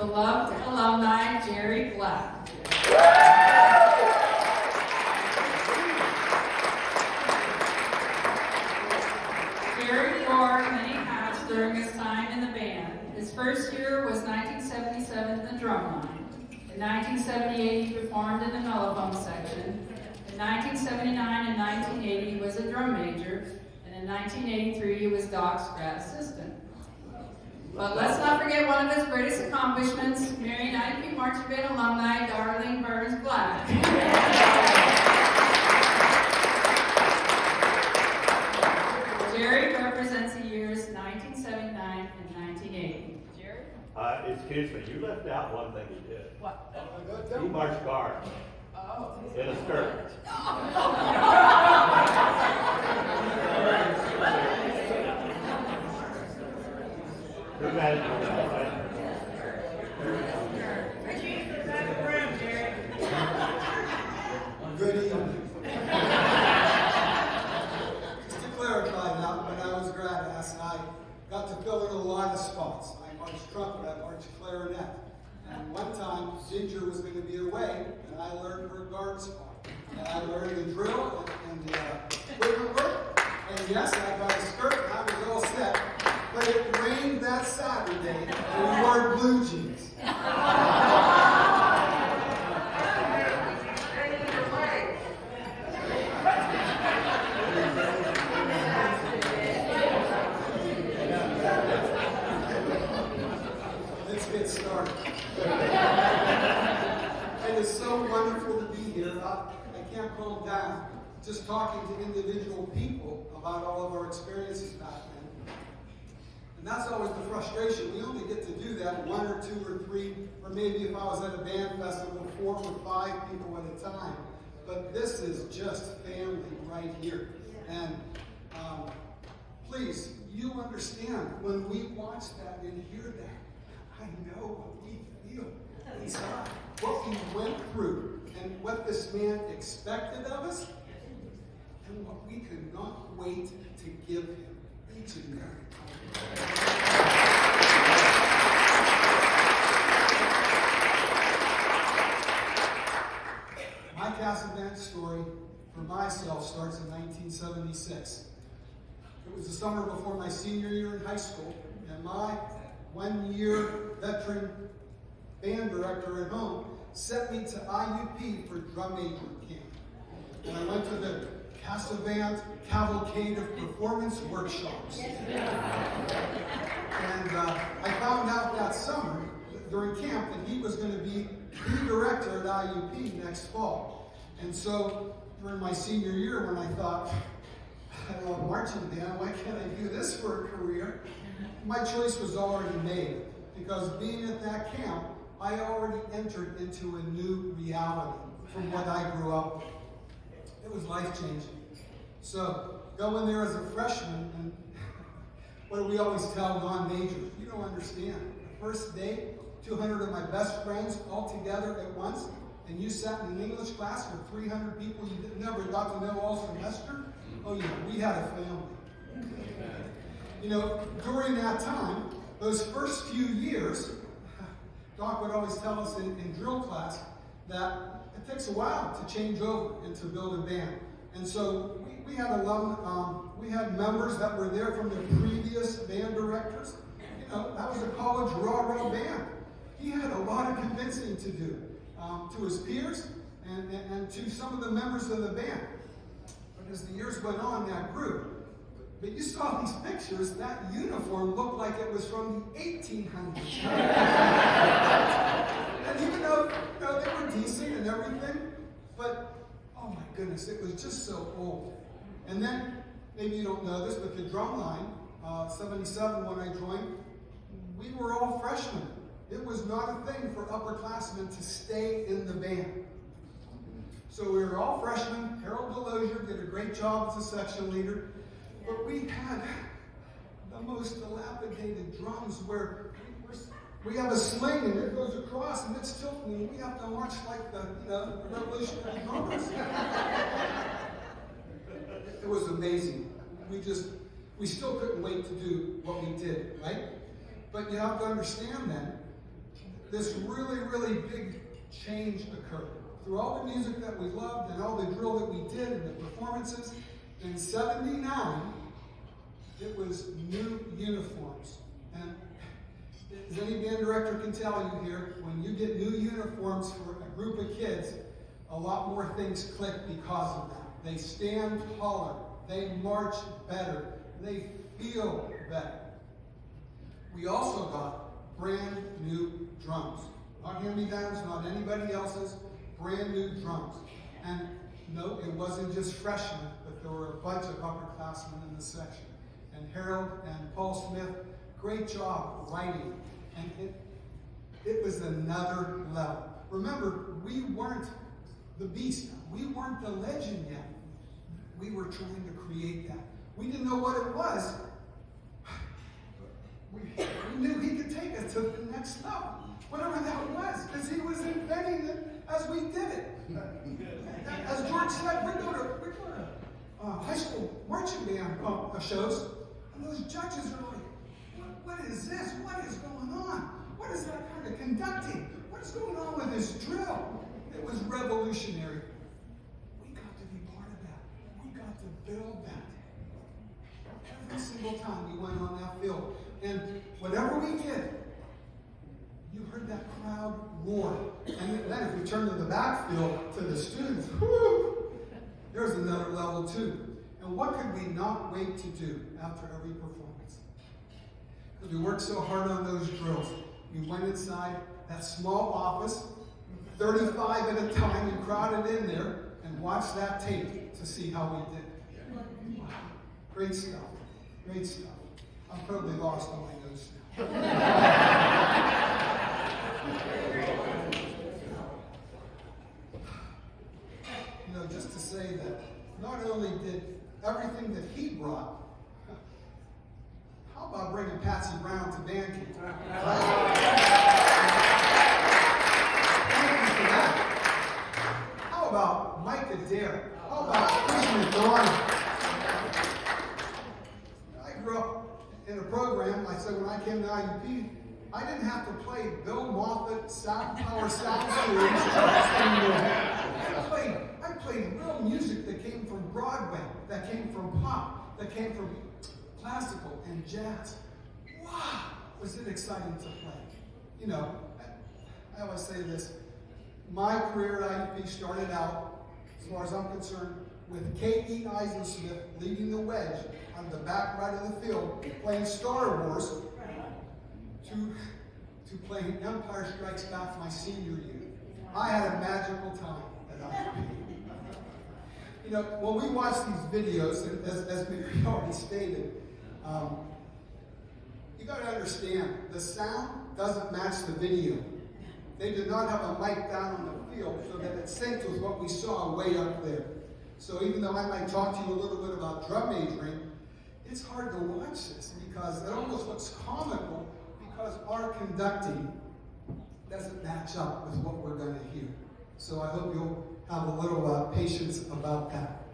beloved alumni Jerry Black. Jerry wore many hats during his time in the band. His first year was 1977 in the drum line. In 1978, he performed in the mellophone section. In 1979 and 1980, he was a drum major. And in 1983, he was Doc's grad assistant. But let's not forget one of his greatest accomplishments, Marion IUP Marching Band alumni, Darlene Burns Black. Jerry represents the years 1979 and 1980. Jerry? Excuse me, you left out one thing he did. What? He marched guard. Oh. In a skirt. Too bad. Good evening. Just to clarify now, when I was a grad ass, I got to fill in a lot of spots. I marched trumpet, I marched clarinet. And one time, Ginger was going to be away, and I learned her guard spot. And I learned the drill and the equipment work. And yes, I got a skirt, and I was all set. But it rained that Saturday, and we wore blue jeans. Let's get started. It is so wonderful to be here. I can't calm down just talking to individual people about all of our experiences back then. And that's always the frustration. We only get to do that one or two or three, or maybe if I was at a band festival, 4 or 5 people at a time. But this is just family right here. And please, you understand, when we watch that and hear that, I know what we feel inside, what we went through, and what this man expected of us, and what we could not wait to give him each and every time. My Casavant story for myself starts in 1976. It was the summer before my senior year in high school, and my one-year veteran band director at home sent me to IUP for drum major camp. And I went to the Casavant Cavalcade of Performance Workshops. And I found out that summer, during camp, that he was going to be the director at IUP next fall. And so, during my senior year, when I thought, I love marching band, why can't I do this for a career? My choice was already made, because being at that camp, I already entered into a new reality from what I grew up with. It was life-changing. So, going there as a freshman, and what do we always tell non-majors? You don't understand. The first day, 200 of my best friends all together at once, and you sat in an English class with 300 people you never got to know all semester? Oh yeah, we had a family. You know, during that time, those first few years, Doc would always tell us in drill class that it takes a while to change over and to build a band. And so we had we had members that were there from the previous band directors. You know, that was a college raw band. He had a lot of convincing to do to his peers and to some of the members of the band. But as the years went on, that grew. But you saw these pictures, that uniform looked like it was from the 1800s. And even though they were decent and everything, but oh my goodness, it was just so old. And then, maybe you don't know this, but the drum line, 77 when I joined, we were all freshmen. It was not a thing for upperclassmen to stay in the band. So we were all freshmen. Harold Delosier did a great job as a section leader. But we had the most dilapidated drums where we have a sling and it goes across and it's tilting and we have to march like the revolutionary drummers. It was amazing. We still couldn't wait to do what we did, right? But you have to understand then, this really, really big change occurred. Through all the music that we loved and all the drill that we did and the performances, in '79, it was new uniforms. And as any band director can tell you here, when you get new uniforms for a group of kids, a lot more things click because of that. They stand taller, they march better, they feel better. We also got brand new drums. Not hand-me-downs, not anybody else's, brand new drums. And no, it wasn't just freshmen, but there were a bunch of upperclassmen in the section. And Harold and Paul Smith, great job writing. And it was another level. Remember, we weren't the beast. We weren't the legend yet. We were trying to create that. We didn't know what it was. We knew he could take us to the next level, whatever that was, because he was inventing it as we did it. As George said, we go to high school marching band shows, and those judges are like, what is this? What is going on? What is that kind of conducting? What is going on with this drill? It was revolutionary. We got to be part of that. We got to build that. Every single time we went on that field. And whatever we did, you heard that crowd roar. And then if we turn to the backfield to the students, whoo, there's another level too. And what could we not wait to do after every performance? Because we worked so hard on those drills. We went inside that small office, 35 at a time, and crowded in there and watched that tape to see how we did. Wow. Great stuff. Great stuff. I'm probably lost on my notes now. You know, just to say that not only did everything that he brought, how about bringing Patsy Brown to band camp? Thank you for that. How about Mike Adair? How about Christian McDonald? I grew up in a program. I said when I came to IUP, I didn't have to play Bill Moffat, Power Sound Series. I played real music that came from Broadway, that came from pop, that came from classical and jazz. Wow, was it exciting to play. You know, I always say this. My career at IUP started out, as far as I'm concerned, with K.E. Eisensmith leading the wedge on the back right of the field, playing Star Wars, to playing Empire Strikes Back my senior year. I had a magical time at IUP. You know, when we watch these videos, and as we already stated, you got to understand, the sound doesn't match the video. They did not have a mic down on the field so that it synced with what we saw way up there. So even though I might talk to you a little bit about drum majoring, it's hard to watch this because it almost looks comical because our conducting doesn't match up with what we're going to hear. So I hope you'll have a little patience about that.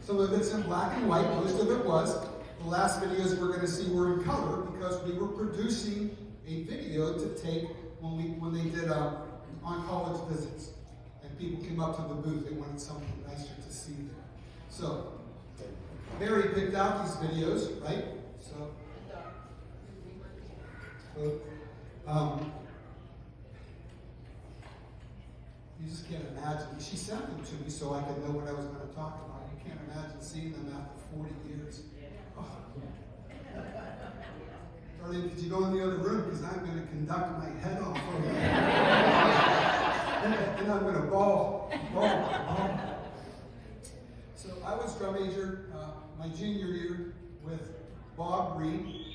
Some of it's in black and white, most of it was. The last videos we're going to see were in color because we were producing a video to take when they did on college visits. And people came up to the booth, they wanted something nicer to see there. So, Barry picked out these videos, right? So you just can't imagine. She sent them to me so I could know what I was going to talk about. You can't imagine seeing them after 40 years. Oh. Darlene, could you go in the other room? Because I'm going to conduct my head off over there. And I'm going to bawl. So I was drum major my junior year with Bob Reed.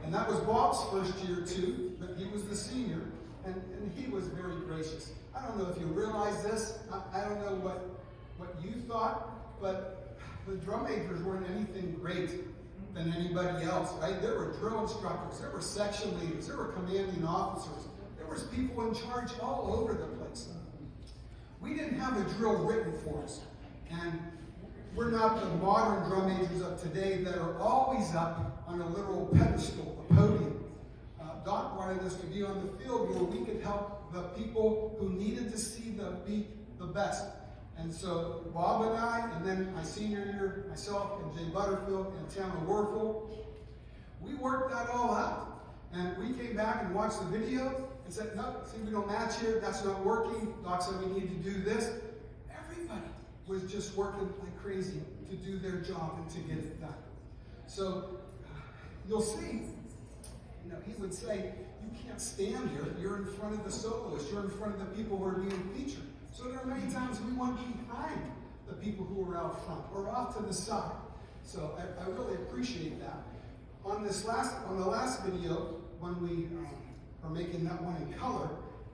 And that was Bob's first year too, but he was the senior. And he was very gracious. I don't know if you realize this. I don't know what you thought, but the drum majors weren't anything great than anybody else, right? There were drill instructors, there were section leaders, there were commanding officers, there was people in charge all over the place. We didn't have a drill written for us, and we're not the modern drum majors of today that are always up on a literal pedestal, a podium. Doc wanted us to be on the field where we could help the people who needed to see them be the best. And so Bob and I, and then my senior year, myself and Jay Butterfield and Tamara Werfel, we worked that all out. And we came back and watched the video and said, no, see, we don't match here, that's not working. Doc said we need to do this. Everybody was just working like crazy to do their job and to get it done. So you'll see, he would say, you can't stand here. You're in front of the soloists. You're in front of the people who are being featured. So there are many times we want to be behind the people who are out front or off to the side. So I really appreciate that. On the last video, when we were making that one in color,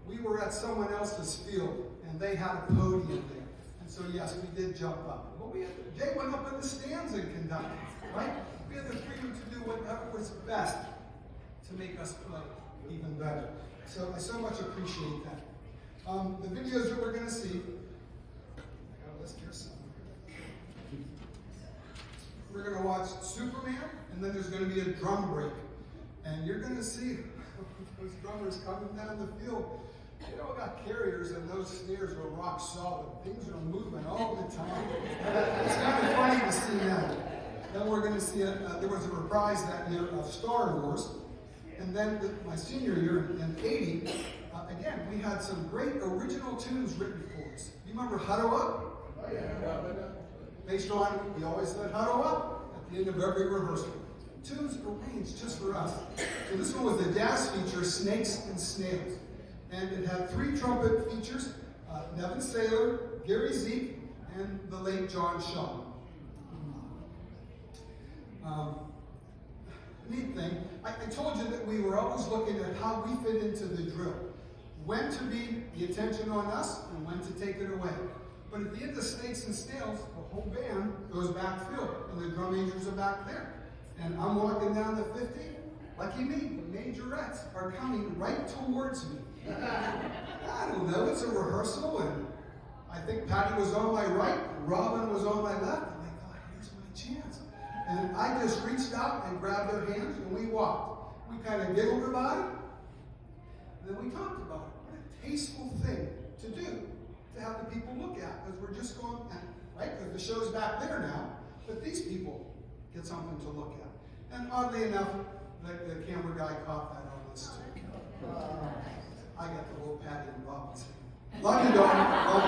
we were at someone else's field and they had a podium there. And so yes, we did jump up. But Jay went up in the stands and conducted, right? We had the freedom to do whatever was best to make us play even better. So I so much appreciate that. The videos that we're going to see, I got a list here somewhere. We're going to watch Superman, and then there's going to be a drum break. And you're going to see those drummers coming down the field. They all got carriers, and those snares are rock solid. Things are moving all the time. It's kind of funny to see that. Then we're going to see, there was a reprise that year of Star Wars. And then my senior year in 80, again, we had some great original tunes written for us. You remember Huddle Up? Oh, yeah. Based on, we always said Huddle Up at the end of every rehearsal. Tunes arranged just for us. So this one was the jazz feature, Snakes and Snails. And it had 3 trumpet features, Nevin Saylor, Gary Zeke, and the late John Shaw. Neat thing, I told you that we were always looking at how we fit into the drill. When to be the attention on us and when to take it away. But at the end of Snakes and Snails, the whole band goes backfield and the drum majors are back there. And I'm walking down the 50, lucky me, the majorettes are coming right towards me. I don't know, it's a rehearsal and I think Patty was on my right, Robin was on my left, and I thought, here's my chance. And I just reached out and grabbed their hands and we walked. We kind of giggled about it. And then we talked about it. What a tasteful thing to do, to have the people look at. Because we're just going, right? Because the show's back there now. But these people get something to look at. And oddly enough, the camera guy caught that on this too. I got the whole Patty and Robin thing. Love you, darling. Love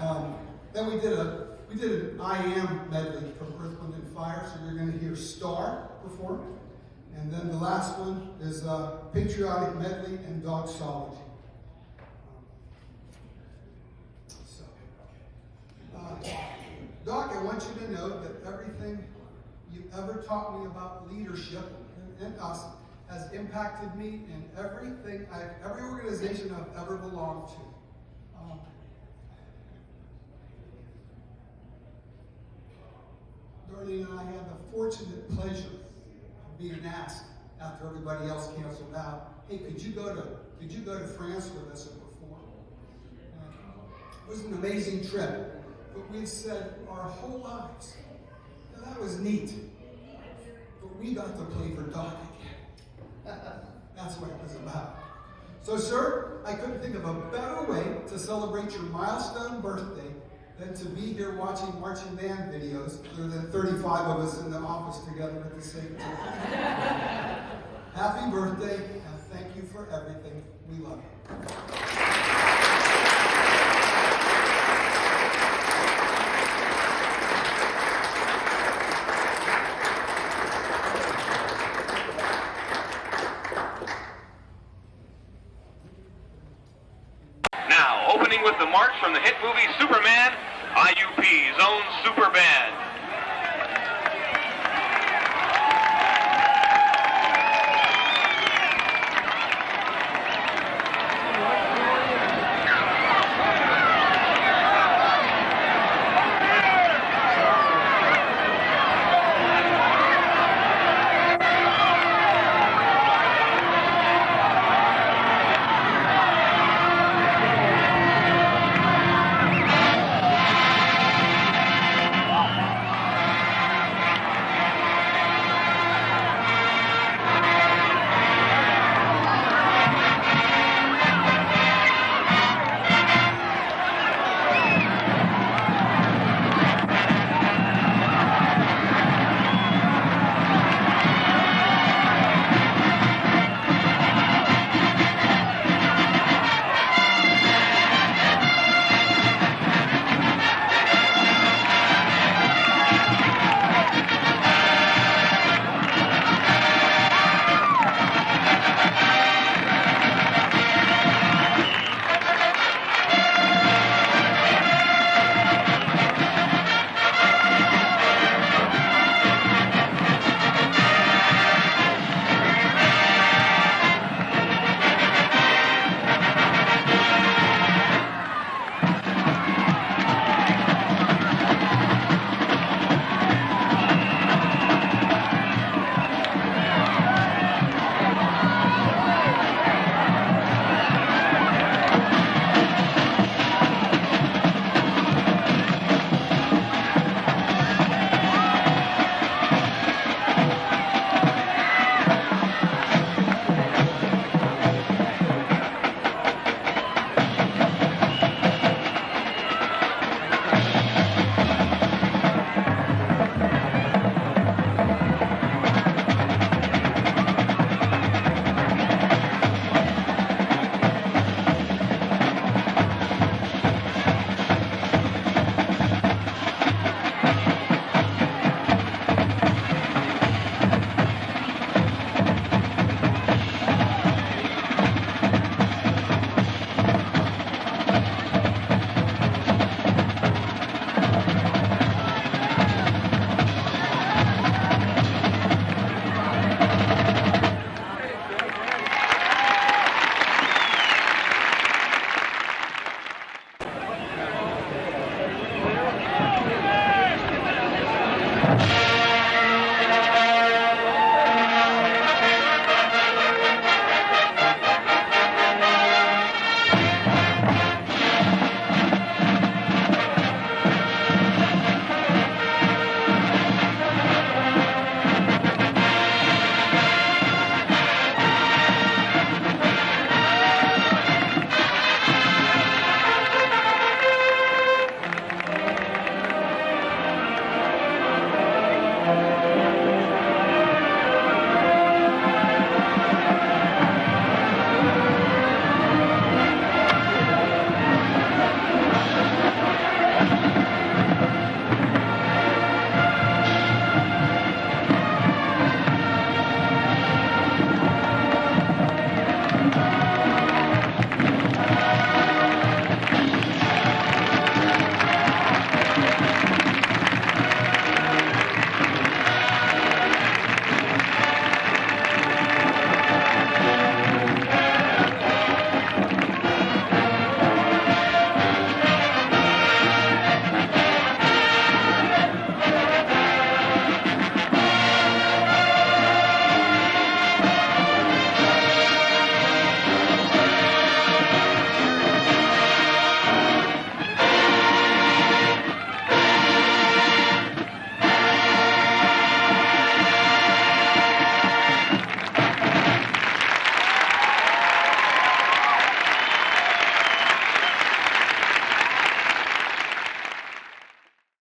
you. Then we did an I Am medley from Earth, Wind & Fire, so you're going to hear Star perform. And then the last one is Patriotic Medley and Doxology. Doc, I want you to know that everything you ever taught me about leadership and us has impacted me in every organization I've ever belonged to. Darlene and I had the fortunate pleasure of being asked after everybody else canceled out, hey, could you go to France with us and perform? It was an amazing trip, but we said our whole lives, that was neat, but we got to play for Doc again. That's what it was about. So, sir, I couldn't think of a better way to celebrate your milestone birthday than to be here watching marching band videos. There are 35 of us in the office together at the same time. Happy birthday, and thank you for everything. We love you. Now, opening with the march from the hit movie Superman, IUP's own super band.